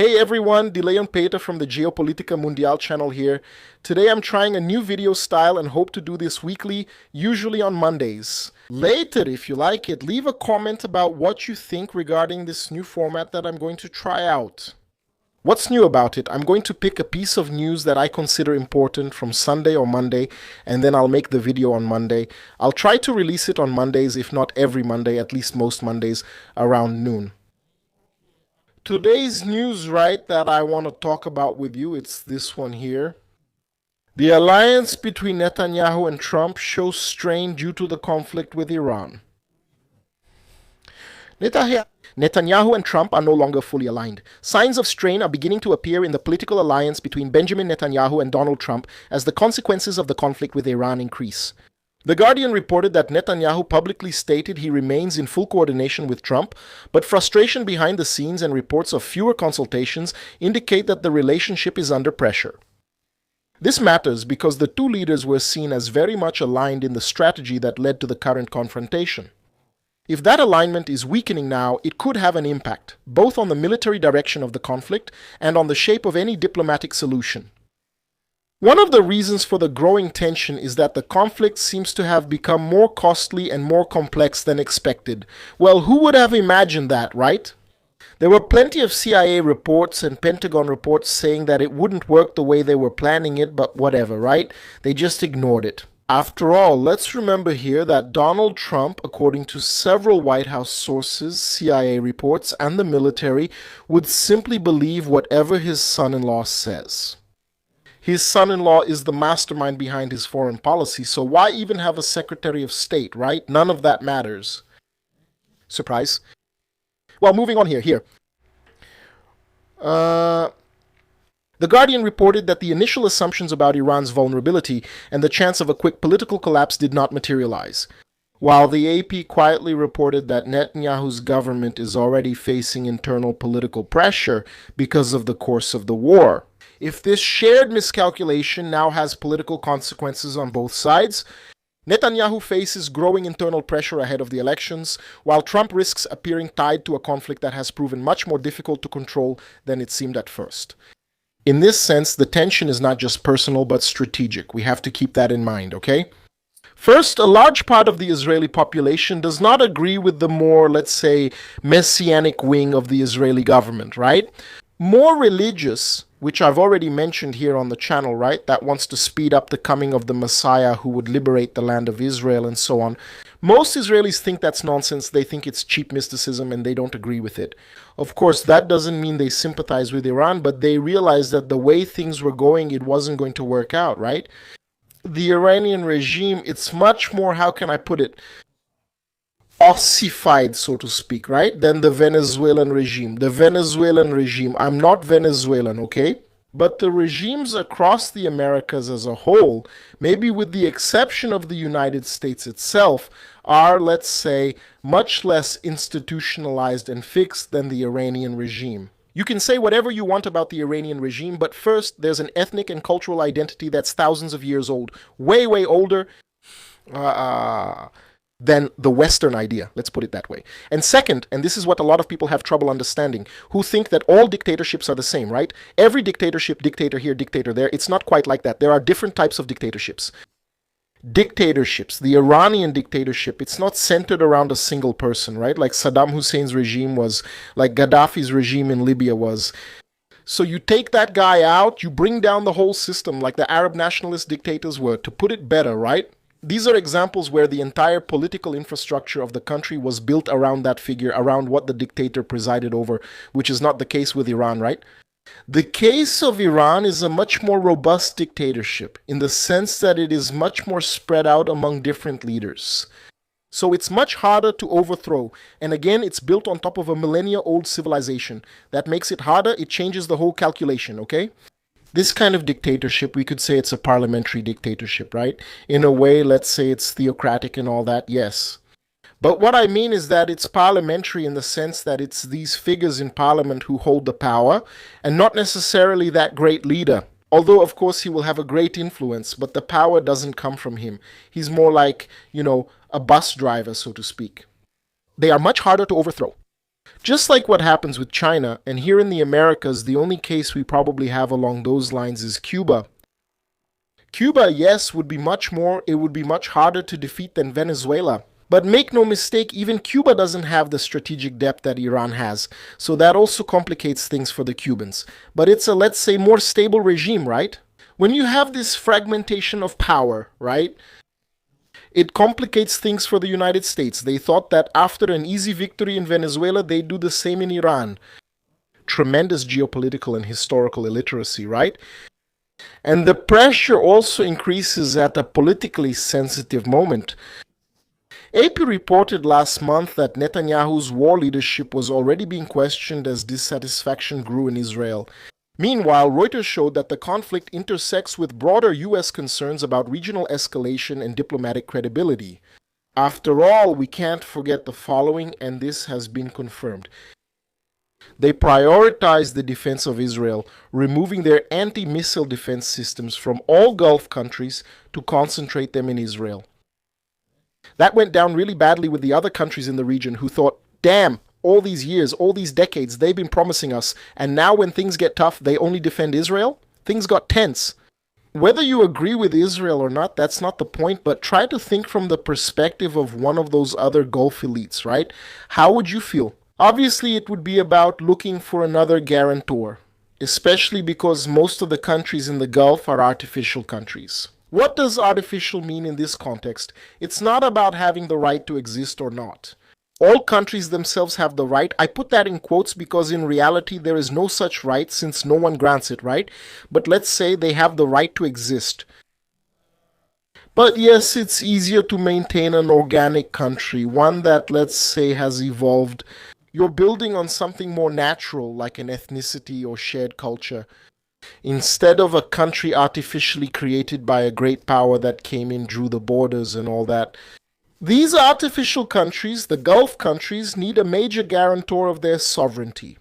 Hey everyone, Leon Peter from the Geopolitica Mundial channel here. Today I'm trying a new video style and hope to do this weekly, usually on Mondays. Later, if you like it, leave a comment about what you think regarding this new format that I'm going to try out. What's new about it? I'm going to pick a piece of news that I consider important from Sunday or Monday, and then I'll make the video on Monday. I'll try to release it on Mondays, if not every Monday, at least most Mondays, around noon. Today's news, right, that I want to talk about with you, it's this one here. The alliance between Netanyahu and Trump shows strain due to the conflict with Iran. Netanyahu and Trump are no longer fully aligned. Signs of strain are beginning to appear in the political alliance between Benjamin Netanyahu and Donald Trump as the consequences of the conflict with Iran increase. The Guardian reported that Netanyahu publicly stated he remains in full coordination with Trump, but frustration behind the scenes and reports of fewer consultations indicate that the relationship is under pressure. This matters because the two leaders were seen as very much aligned in the strategy that led to the current confrontation. If that alignment is weakening now, it could have an impact, both on the military direction of the conflict and on the shape of any diplomatic solution. One of the reasons for the growing tension is that the conflict seems to have become more costly and more complex than expected. Well, who would have imagined that, right? There were plenty of CIA reports and Pentagon reports saying that it wouldn't work the way they were planning it, but whatever, right? They just ignored it. After all, let's remember here that Donald Trump, according to several White House sources, CIA reports, and the military, would simply believe whatever his son-in-law says. His son-in-law is the mastermind behind his foreign policy, so why even have a Secretary of State, right? None of that matters. Surprise. Well, moving on here. The Guardian reported that the initial assumptions about Iran's vulnerability and the chance of a quick political collapse did not materialize, while the AP quietly reported that Netanyahu's government is already facing internal political pressure because of the course of the war. If this shared miscalculation now has political consequences on both sides, Netanyahu faces growing internal pressure ahead of the elections, while Trump risks appearing tied to a conflict that has proven much more difficult to control than it seemed at first. In this sense, the tension is not just personal but strategic. We have to keep that in mind, okay? First, a large part of the Israeli population does not agree with the more, let's say, messianic wing of the Israeli government, right? More religious, which I've already mentioned here on the channel, right, that wants to speed up the coming of the Messiah who would liberate the land of Israel and so on. Most Israelis think that's nonsense. They think it's cheap mysticism and they don't agree with it. Of course, that doesn't mean they sympathize with Iran, but they realize that the way things were going, it wasn't going to work out, right? The Iranian regime, it's much more, how can I put it, ossified, so to speak, right, than the Venezuelan regime. The Venezuelan regime, I'm not Venezuelan, okay? But the regimes across the Americas as a whole, maybe with the exception of the United States itself, are, let's say, much less institutionalized and fixed than the Iranian regime. You can say whatever you want about the Iranian regime, but first, there's an ethnic and cultural identity that's thousands of years old, way, way older than the Western idea, let's put it that way. And second, and this is what a lot of people have trouble understanding, who think that all dictatorships are the same, right? Every dictatorship, dictator here, dictator there, it's not quite like that. There are different types of dictatorships. The Iranian dictatorship, it's not centered around a single person, right? Like Saddam Hussein's regime was, like Gaddafi's regime in Libya was. So you take that guy out, you bring down the whole system like the Arab nationalist dictators were, to put it better, right? These are examples where the entire political infrastructure of the country was built around that figure, around what the dictator presided over, which is not the case with Iran, right? The case of Iran is a much more robust dictatorship in the sense that it is much more spread out among different leaders. So it's much harder to overthrow. And again, it's built on top of a millennia-old civilization. That makes it harder. It changes the whole calculation, okay? This kind of dictatorship, we could say it's a parliamentary dictatorship, right? In a way, let's say it's theocratic and all that, yes. But what I mean is that it's parliamentary in the sense that it's these figures in parliament who hold the power, and not necessarily that great leader. Although, of course, he will have a great influence, but the power doesn't come from him. He's more like, a bus driver, so to speak. They are much harder to overthrow. Just like what happens with China, and here in the Americas, the only case we probably have along those lines is Cuba. Cuba, yes, it would be much harder to defeat than Venezuela. But make no mistake, even Cuba doesn't have the strategic depth that Iran has, so that also complicates things for the Cubans. But it's a, let's say, more stable regime, right? When you have this fragmentation of power, right, it complicates things for the United States. They thought that after an easy victory in Venezuela, they'd do the same in Iran. Tremendous geopolitical and historical illiteracy, right? And the pressure also increases at a politically sensitive moment. AP reported last month that Netanyahu's war leadership was already being questioned as dissatisfaction grew in Israel. Meanwhile, Reuters showed that the conflict intersects with broader US concerns about regional escalation and diplomatic credibility. After all, we can't forget the following, and this has been confirmed. They prioritized the defense of Israel, removing their anti-missile defense systems from all Gulf countries to concentrate them in Israel. That went down really badly with the other countries in the region who thought, damn, all these years, all these decades, they've been promising us, and now when things get tough, they only defend Israel? Things got tense. Whether you agree with Israel or not, that's not the point, but try to think from the perspective of one of those other Gulf elites, right? How would you feel? Obviously, it would be about looking for another guarantor, especially because most of the countries in the Gulf are artificial countries. What does artificial mean in this context? It's not about having the right to exist or not. All countries themselves have the right. I put that in quotes because in reality there is no such right since no one grants it, right? But let's say they have the right to exist. But yes, it's easier to maintain an organic country, one that, let's say, has evolved. You're building on something more natural, like an ethnicity or shared culture, instead of a country artificially created by a great power that came in, drew the borders and all that. These artificial countries, the Gulf countries, need a major guarantor of their sovereignty.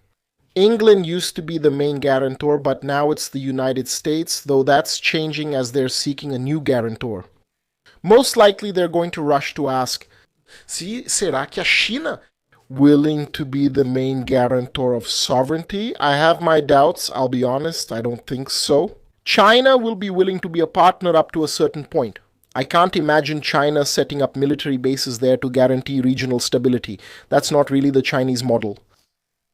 England used to be the main guarantor, but now it's the United States, though that's changing as they're seeking a new guarantor. Most likely they're going to rush to ask, será que a China willing to be the main guarantor of sovereignty? I have my doubts, I'll be honest, I don't think so. China will be willing to be a partner up to a certain point. I can't imagine China setting up military bases there to guarantee regional stability. That's not really the Chinese model.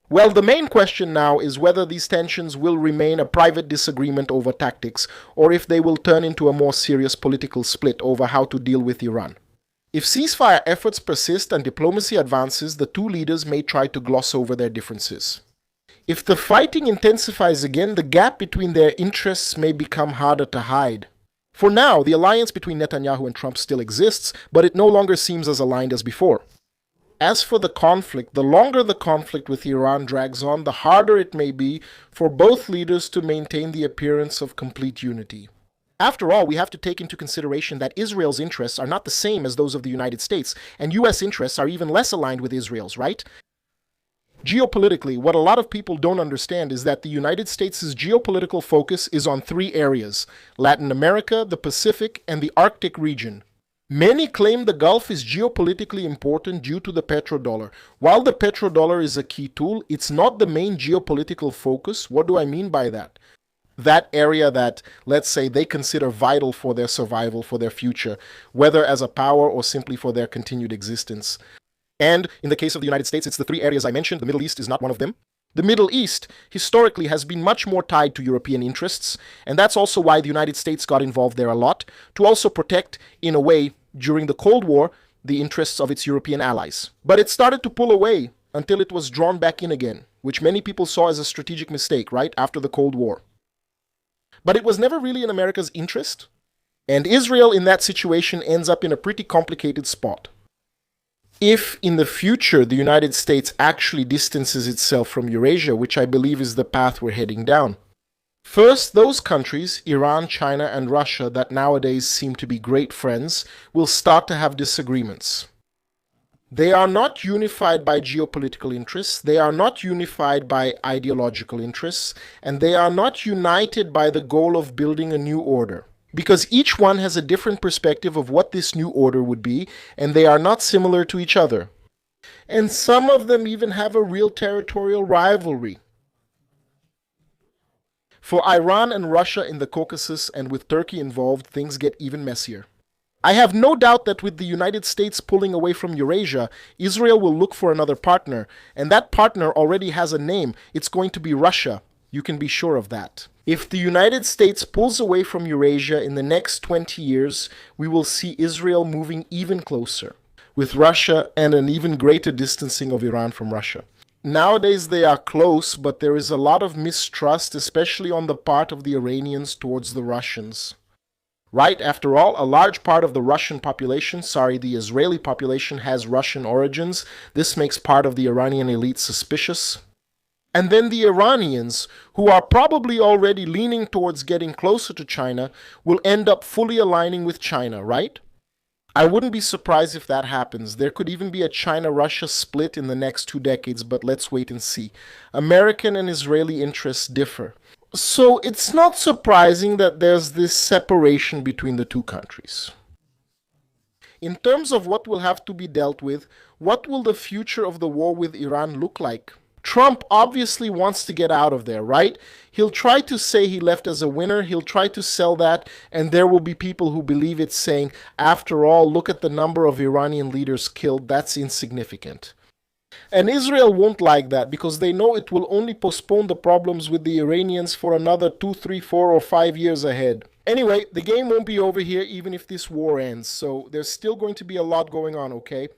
Well, the main question now is whether these tensions will remain a private disagreement over tactics, or if they will turn into a more serious political split over how to deal with Iran. If ceasefire efforts persist and diplomacy advances, the two leaders may try to gloss over their differences. If the fighting intensifies again, the gap between their interests may become harder to hide. For now, the alliance between Netanyahu and Trump still exists, but it no longer seems as aligned as before. As for the conflict, the longer the conflict with Iran drags on, the harder it may be for both leaders to maintain the appearance of complete unity. After all, we have to take into consideration that Israel's interests are not the same as those of the United States, and US interests are even less aligned with Israel's, right? Geopolitically, what a lot of people don't understand is that the United States' geopolitical focus is on three areas: Latin America, the Pacific, and the Arctic region. Many claim the Gulf is geopolitically important due to the petrodollar. While the petrodollar is a key tool, it's not the main geopolitical focus. What do I mean by that? That area that, let's say, they consider vital for their survival, for their future, whether as a power or simply for their continued existence. And in the case of the United States, it's the three areas I mentioned. The Middle East is not one of them. The Middle East, historically, has been much more tied to European interests, and that's also why the United States got involved there a lot, to also protect, in a way, during the Cold War, the interests of its European allies. But it started to pull away until it was drawn back in again, which many people saw as a strategic mistake, right, after the Cold War. But it was never really in America's interest, and Israel in that situation ends up in a pretty complicated spot. If in the future the United States actually distances itself from Eurasia, which I believe is the path we're heading down, first, those countries, Iran, China, and Russia, that nowadays seem to be great friends, will start to have disagreements. They are not unified by geopolitical interests, they are not unified by ideological interests, and they are not united by the goal of building a new order. Because each one has a different perspective of what this new order would be, and they are not similar to each other. And some of them even have a real territorial rivalry. For Iran and Russia in the Caucasus, and with Turkey involved, things get even messier. I have no doubt that with the United States pulling away from Eurasia, Israel will look for another partner, and that partner already has a name. It's going to be Russia. You can be sure of that. If the United States pulls away from Eurasia in the next 20 years, we will see Israel moving even closer, with Russia and an even greater distancing of Iran from Russia. Nowadays they are close, but there is a lot of mistrust, especially on the part of the Iranians towards the Russians. Right, after all, a large part of the Russian population, the Israeli population has Russian origins. This makes part of the Iranian elite suspicious. And then the Iranians, who are probably already leaning towards getting closer to China, will end up fully aligning with China, right? I wouldn't be surprised if that happens. There could even be a China-Russia split in the next 2 decades, but let's wait and see. American and Israeli interests differ. So it's not surprising that there's this separation between the two countries. In terms of what will have to be dealt with, what will the future of the war with Iran look like? Trump obviously wants to get out of there, right? He'll try to say he left as a winner, he'll try to sell that, and there will be people who believe it saying, after all, look at the number of Iranian leaders killed, that's insignificant. And Israel won't like that because they know it will only postpone the problems with the Iranians for another 2, 3, 4, or 5 years ahead. Anyway, the game won't be over here even if this war ends, so there's still going to be a lot going on, okay?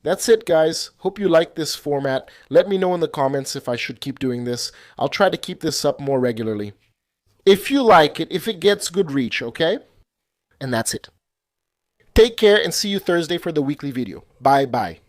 That's it, guys. Hope you like this format. Let me know in the comments if I should keep doing this. I'll try to keep this up more regularly. If you like it, if it gets good reach, okay? And that's it. Take care and see you Thursday for the weekly video. Bye-bye.